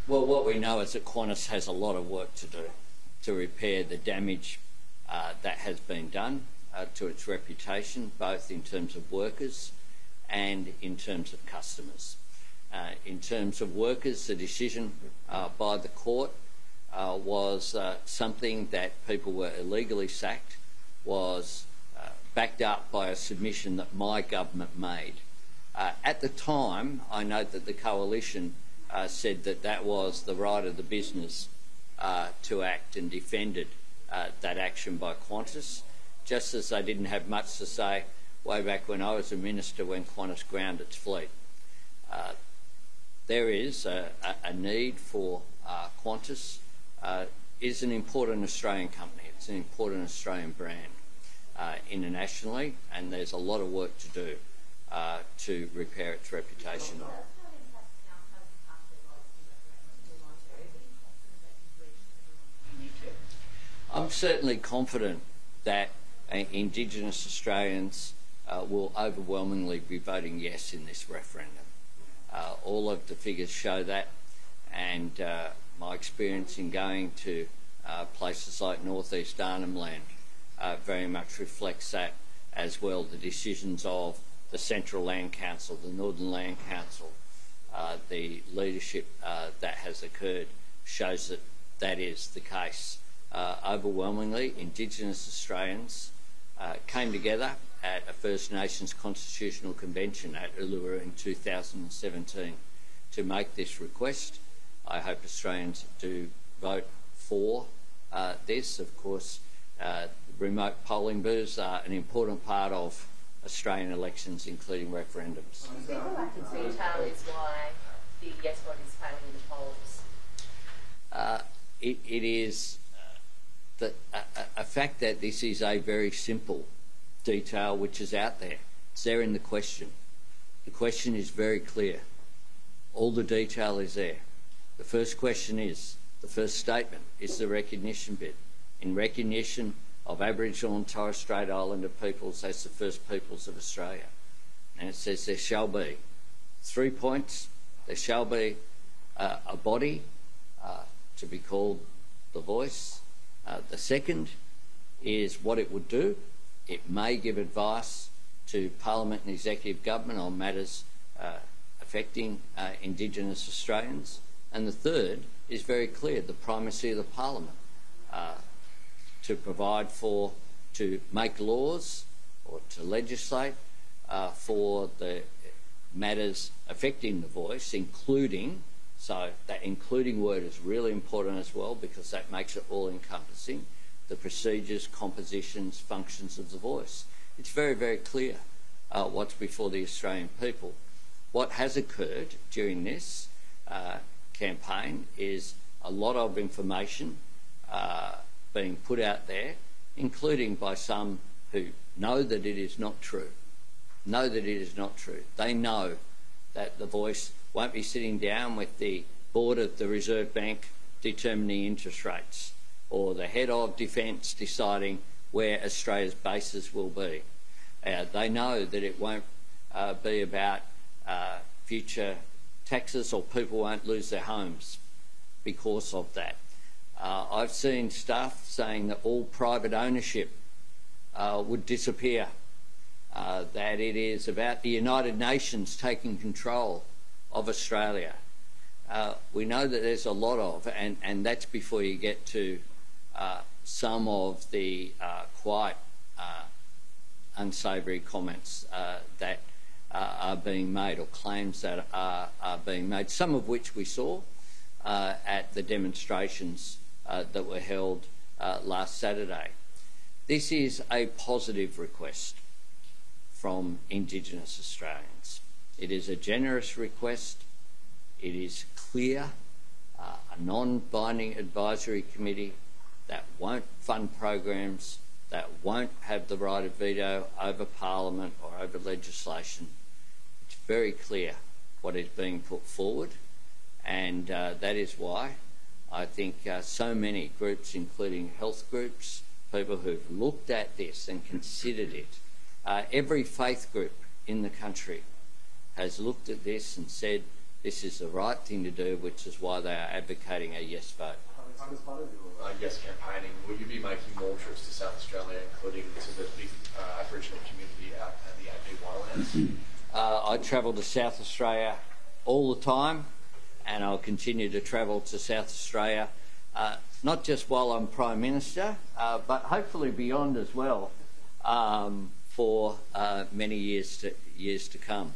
Well, what we know is that Qantas has a lot of work to do to repair the damage that has been done to its reputation, both in terms of workers and in terms of customers. In terms of workers, the decision by the court was something that people were illegally sacked, was backed up by a submission that my government made. At the time, I note that the coalition said that that was the right of the business to act, and defended that action by Qantas, just as they didn't have much to say way back when I was a minister when Qantas ground its fleet. There is a need for Qantas. Is an important Australian company. It's an important Australian brand internationally, and there's a lot of work to do to repair its reputation. I'm certainly confident that Indigenous Australians will overwhelmingly be voting yes in this referendum. All of the figures show that, and my experience in going to places like North East Arnhem Land very much reflects that as well. The decisions of the Central Land Council, the Northern Land Council, the leadership that has occurred shows that that is the case. Overwhelmingly, Indigenous Australians came together at a First Nations Constitutional Convention at Uluru in 2017 to make this request. I hope Australians do vote for this. Of course, remote polling booths are an important part of Australian elections, including referendums. Do you feel like the detail is why the yes vote is failing in the polls? It is a fact that this is a very simple detail which is out there. It's there in the question. The question is very clear. All the detail is there. The first question is, the first statement is the recognition bit. In recognition of Aboriginal and Torres Strait Islander peoples as the first peoples of Australia. And it says there shall be 3 points. There shall be a body to be called the Voice. The second is what it would do. It may give advice to Parliament and Executive Government on matters affecting Indigenous Australians. And the third is very clear, the primacy of the Parliament to provide for, to make laws or to legislate for the matters affecting the Voice, including, so that including word is really important as well because that makes it all encompassing, the procedures, compositions, functions of the Voice. It's very, very clear what's before the Australian people. What has occurred during this campaign is a lot of information being put out there, including by some who know that it is not true. They know that the Voice won't be sitting down with the board of the Reserve Bank determining interest rates, or the head of defence deciding where Australia's bases will be. They know that it won't be about future taxes, or people won't lose their homes because of that. I've seen stuff saying that all private ownership would disappear, that it is about the United Nations taking control of Australia. We know that there's a lot of, and that's before you get to some of the quite unsavoury comments that are being made, or claims that are being made, some of which we saw at the demonstrations that were held last Saturday. This is a positive request from Indigenous Australians. It is a generous request. It is clear, a non-binding advisory committee that won't fund programs, that won't have the right of veto over Parliament or over legislation. It's very clear what is being put forward, and that is why I think so many groups, including health groups, people who've looked at this and considered it, every faith group in the country has looked at this and said this is the right thing to do, which is why they are advocating a yes vote. As part of your yes campaigning, will you be making more trips to South Australia, including to the big Aboriginal community out at the AB Wildlands? I travel to South Australia all the time, and I'll continue to travel to South Australia, not just while I'm Prime Minister, but hopefully beyond as well, for many years to come.